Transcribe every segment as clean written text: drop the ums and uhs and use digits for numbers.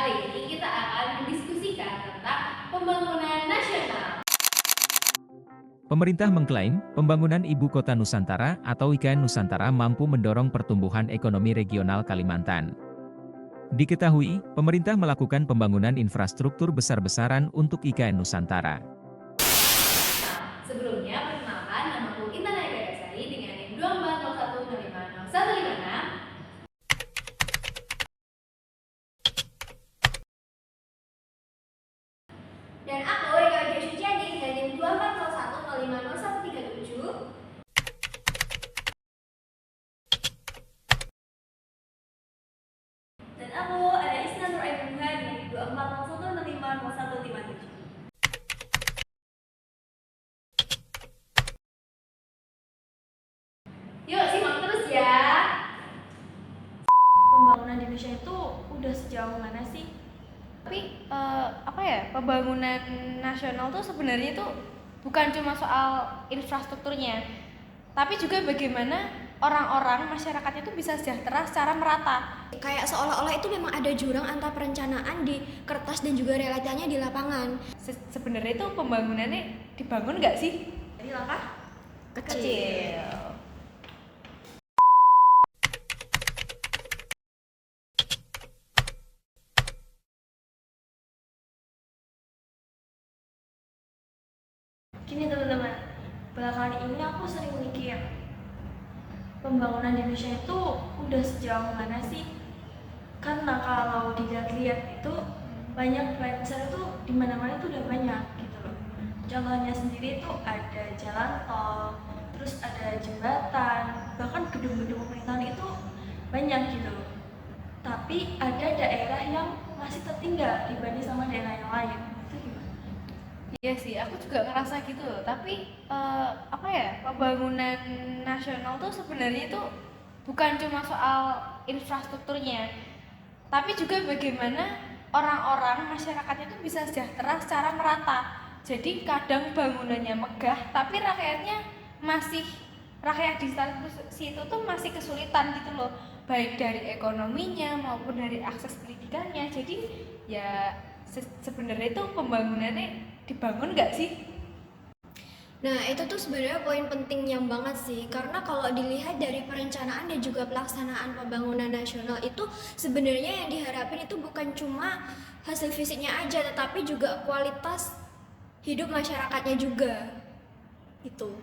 Kali ini kita akan mendiskusikan tentang pembangunan nasional. Pemerintah mengklaim, pembangunan Ibu Kota Nusantara atau IKN Nusantara mampu mendorong pertumbuhan ekonomi regional Kalimantan. Diketahui, pemerintah melakukan pembangunan infrastruktur besar-besaran untuk IKN Nusantara. Nah, sebelumnya perkenalkan namaku Intan Ega Dasari dengan NIM 24010500156. Dan aku Rika Wijaya Suciadi dengan NIM 24010500137. Dan aku ada Isna Nur Ainuha dengan NIM 24010500157. Yuk simak terus ya. Pembangunan di Indonesia itu udah sejauh mana sih? Tapi pembangunan nasional tuh sebenarnya itu bukan cuma soal infrastrukturnya, tapi juga bagaimana orang-orang masyarakatnya itu bisa sejahtera secara merata. Kayak seolah-olah itu memang ada jurang antara perencanaan di kertas dan juga realitanya di lapangan. Sebenarnya itu pembangunannya dibangun nggak sih? Jadi langkah Kecil. Gini teman-teman, belakangan ini aku sering mikir pembangunan di Indonesia itu udah sejauh mana sih? Karena kalau dilihat-lihat itu banyak proyek besar itu di mana-mana itu udah banyak gitu loh. Contohnya sendiri itu ada jalan tol, terus ada jembatan, bahkan gedung-gedung pemerintahan itu banyak gitu loh. Tapi ada daerah yang masih tertinggal dibanding sama daerah yang lain. Itu gimana? Iya sih, aku juga ngerasa gitu loh. Tapi pembangunan nasional tuh sebenarnya itu bukan cuma soal infrastrukturnya, tapi juga bagaimana orang-orang masyarakatnya itu bisa sejahtera secara merata. Jadi kadang bangunannya megah, tapi rakyat di situ tuh masih kesulitan gitu loh, baik dari ekonominya maupun dari akses pendidikannya. Jadi ya sebenarnya itu pembangunannya dibangun nggak sih? Nah, itu tuh sebenarnya poin pentingnya banget sih, karena kalau dilihat dari perencanaan dan juga pelaksanaan pembangunan nasional itu sebenarnya yang diharapin itu bukan cuma hasil fisiknya aja, tetapi juga kualitas hidup masyarakatnya juga. Itu.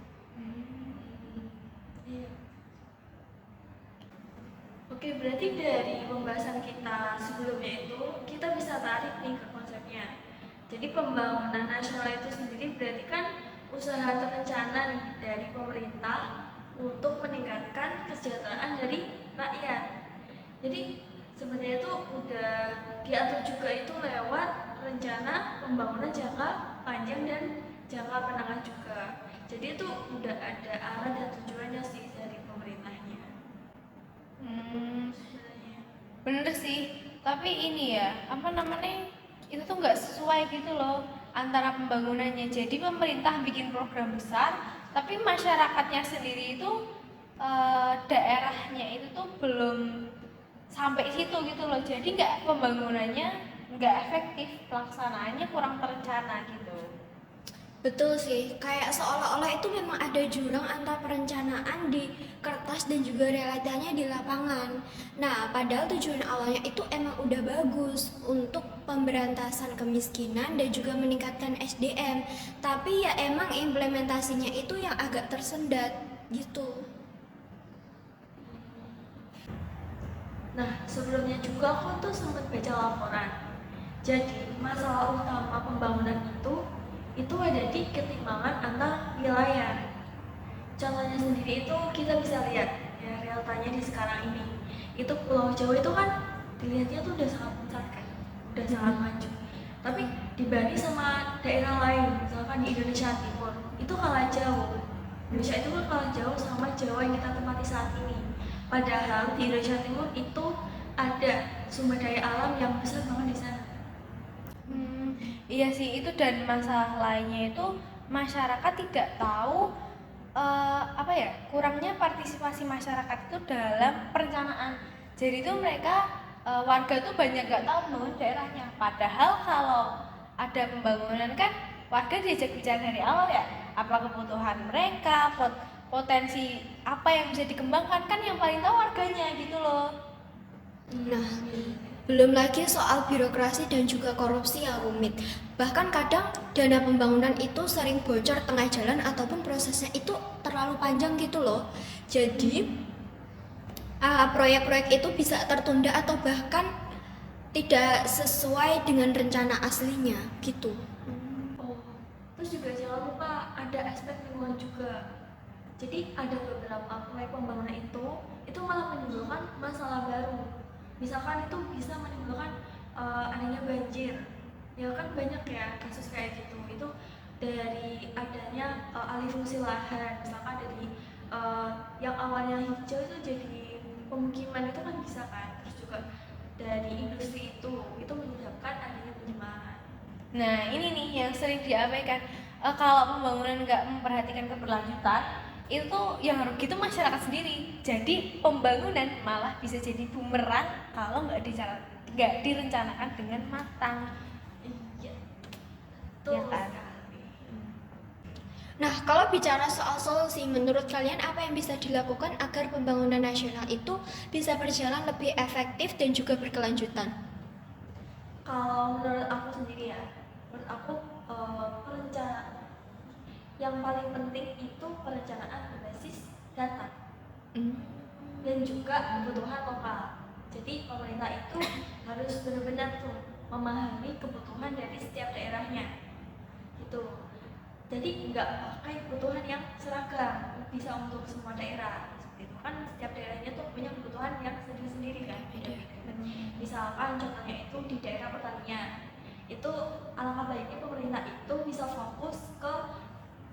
Iya. Oke, berarti dari pembahasan kita sebelumnya itu kita bisa tarik nih ke konsepnya. Jadi pembangunan nasional itu sendiri berarti kan usaha terencana nih dari pemerintah untuk meningkatkan kesejahteraan dari rakyat. Jadi sebenarnya itu udah diatur juga itu lewat rencana pembangunan jangka panjang dan jangka menengah juga. Jadi itu udah ada arah dan tujuannya sih dari pemerintahnya. Sebenarnya. Bener sih, tapi ini ya, itu tuh nggak sesuai gitu loh antara pembangunannya. Jadi pemerintah bikin program besar, tapi masyarakatnya sendiri itu daerahnya itu tuh belum sampai situ gitu loh. Jadi pembangunannya nggak efektif, pelaksanaannya kurang terencana gitu. Betul sih, kayak seolah-olah itu memang ada jurang antara perencanaan di kertas dan juga realitanya di lapangan. Nah, padahal tujuan awalnya itu emang udah bagus untuk pemberantasan kemiskinan dan juga meningkatkan SDM. Tapi ya emang implementasinya itu yang agak tersendat gitu. Nah, sebelumnya juga aku tuh sempat baca laporan. Jadi, masalah utama pembangunan itu ada di ketimpangan antar wilayah. Contohnya sendiri itu kita bisa lihat ya realitanya di sekarang ini. Itu Pulau Jawa itu kan dilihatnya tuh udah sangat besar kan, udah sangat maju. Tapi dibanding sama daerah lain, misalkan di Indonesia Timur, itu kalah jauh. Indonesia itu kan kalah jauh sama Jawa yang kita tempati saat ini. Padahal di Indonesia Timur itu ada sumber daya alam yang besar banget di sana. Iya sih, itu dan masalah lainnya itu masyarakat tidak tahu kurangnya partisipasi masyarakat itu dalam perencanaan. Jadi itu mereka warga tuh banyak nggak tahu membangun daerahnya. Padahal kalau ada pembangunan kan warga diajak bicara dari awal ya, apa kebutuhan mereka, potensi apa yang bisa dikembangkan, kan yang paling tahu warganya gitu loh. Nah, belum lagi soal birokrasi dan juga korupsi yang rumit. Bahkan kadang dana pembangunan itu sering bocor tengah jalan ataupun prosesnya itu terlalu panjang gitu loh. Jadi proyek-proyek itu bisa tertunda atau bahkan tidak sesuai dengan rencana aslinya gitu. Oh, terus juga jangan lupa ada aspek lingkungan juga. Jadi ada beberapa proyek pembangunan itu malah menimbulkan masalah baru. Misalkan itu bisa menimbulkan adanya banjir. Ya kan banyak ya kasus kayak gitu. Itu dari adanya alih fungsi lahan. Misalkan dari yang awalnya hijau itu jadi pemukiman itu kan bisa kan. Terus juga dari industri itu menyebabkan adanya pencemaran. Nah ini nih yang sering diabaikan. Kalau pembangunan nggak memperhatikan keberlanjutan, itu yang rugi itu masyarakat sendiri. Jadi pembangunan malah bisa jadi bumerang kalau nggak direncanakan dengan matang. Iya, Ya kan? Nah, kalau bicara soal solusi, menurut kalian apa yang bisa dilakukan agar pembangunan nasional itu bisa berjalan lebih efektif dan juga berkelanjutan? Kalau menurut aku sendiri ya, menurut aku perencanaan yang paling penting itu perencanaan berbasis data dan juga kebutuhan lokal. Jadi pemerintah itu harus benar-benar tuh memahami kebutuhan dari setiap daerahnya. Gitu. Jadi nggak pakai kebutuhan yang seragam bisa untuk semua daerah. Seperti itu kan setiap daerahnya tuh punya kebutuhan yang sendiri-sendiri kan. Misalkan contohnya itu di daerah pertanian, itu alangkah baiknya pemerintah itu bisa fokus ke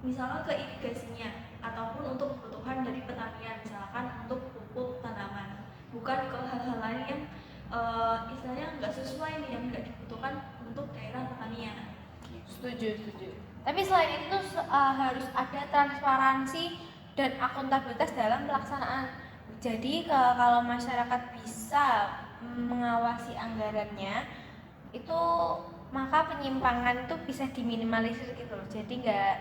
misalnya ke irigasinya ataupun untuk kebutuhan dari pertanian, misalkan untuk pupuk tanaman, bukan ke hal-hal lain yang istilahnya nggak sesuai nih, yang nggak dibutuhkan untuk daerah pertanian. Setuju. Tapi selain itu harus ada transparansi dan akuntabilitas dalam pelaksanaan. Jadi kalau masyarakat bisa mengawasi anggarannya, itu maka penyimpangan itu bisa diminimalisir gitu loh. Jadi nggak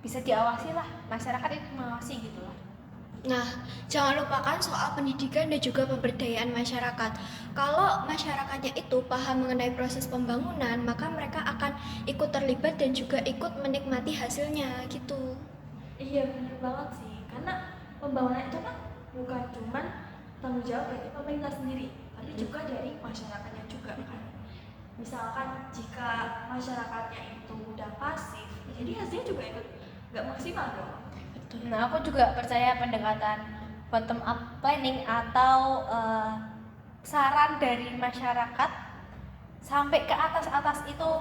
bisa diawasi lah, masyarakat itu mengawasi gitu loh. Nah, jangan lupakan soal pendidikan dan juga pemberdayaan masyarakat. Kalau masyarakatnya itu paham mengenai proses pembangunan, maka mereka akan ikut terlibat dan juga ikut menikmati hasilnya gitu. Iya benar banget sih, karena pembangunan itu kan bukan cuman tanggung jawab dari pemerintah sendiri, tapi juga dari masyarakatnya juga kan. Misalkan jika masyarakatnya itu udah pasif, jadi hasilnya juga ikut nggak maksimal dong. Nah, aku juga percaya pendekatan bottom up planning atau saran dari masyarakat sampai ke atas itu.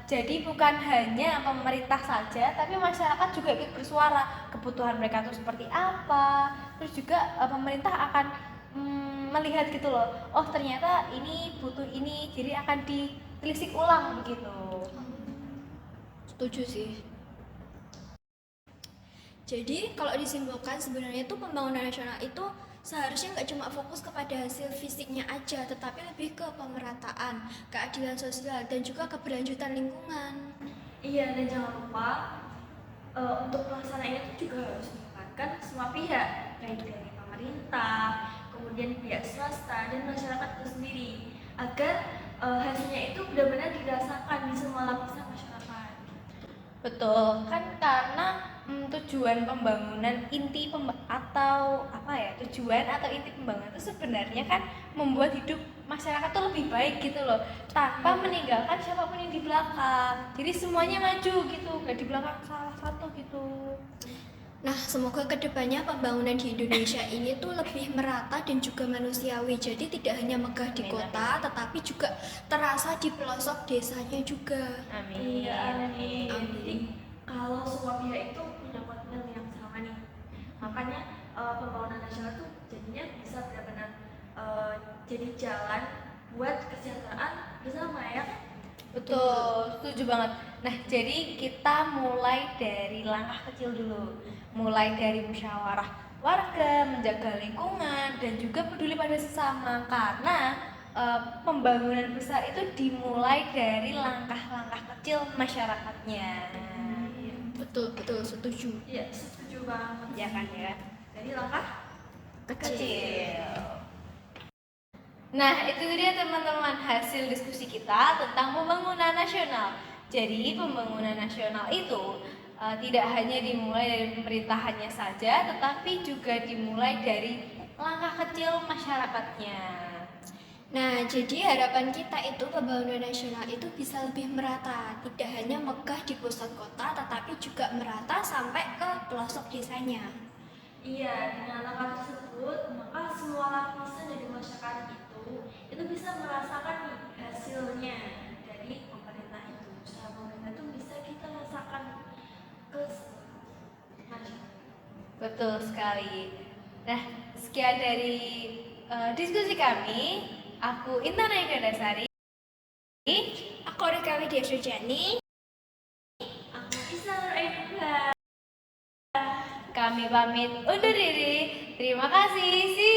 Jadi bukan hanya pemerintah saja, tapi masyarakat juga ikut bersuara. Kebutuhan mereka itu seperti apa. Terus juga pemerintah akan melihat gitu loh. Oh ternyata ini butuh ini, jadi akan ditelisik ulang begitu. Setuju sih. Jadi kalau disimpulkan sebenarnya tuh pembangunan nasional itu seharusnya nggak cuma fokus kepada hasil fisiknya aja, tetapi lebih ke pemerataan, keadilan sosial, dan juga keberlanjutan lingkungan. Iya, dan jangan lupa untuk pelaksanaannya itu juga harus melibatkan semua pihak, baik dari pemerintah, kemudian pihak swasta dan masyarakat itu sendiri, agar hasilnya itu benar-benar dirasakan di semua lapisan masyarakat. Betul, kan karena tujuan pembangunan tujuan atau inti pembangunan itu sebenarnya kan membuat hidup masyarakat tuh lebih baik gitu loh, tanpa meninggalkan siapapun yang di belakang. Jadi semuanya maju gitu, nggak di belakang salah satu gitu. Nah, semoga kedepannya pembangunan di Indonesia ini tuh lebih merata dan juga manusiawi. Jadi tidak hanya megah di kota, tetapi juga terasa di pelosok desanya juga. Amin. Iya, amin. Jadi kalau semua pihak itu punya komitmen yang sama nih, makanya pembangunan nasional itu jadinya bisa benar-benar jadi jalan buat kesejahteraan bersama ya. Betul, setuju banget. Nah, jadi kita mulai dari langkah kecil dulu. Mulai dari musyawarah warga, menjaga lingkungan, dan juga peduli pada sesama. Karena pembangunan besar itu dimulai dari langkah-langkah kecil masyarakatnya. Betul, betul, setuju. Iya, setuju banget. Ya kan ya? Jadi langkah Kecil. Nah, itu dia teman-teman hasil diskusi kita tentang pembangunan nasional. Jadi, pembangunan nasional itu tidak hanya dimulai dari pemerintahannya saja, tetapi juga dimulai dari langkah kecil masyarakatnya. Nah, jadi harapan kita itu pembangunan nasional itu bisa lebih merata, tidak hanya megah di pusat kota, tetapi juga merata sampai ke pelosok desanya. Iya, dengan langkah tersebut, maka semua lapisan dari masyarakat itu bisa merasakan nih hasilnya dari pemerintah itu. Usaha pemerintah itu bisa kita rasakan ke masyarakat. Betul sekali. Nah, sekian dari diskusi kami. Aku Intan Eka Dasari. Aku Rika Widya Sujani. Aku bisa Ainullah. Kami pamit undur diri. Terima kasih. See you.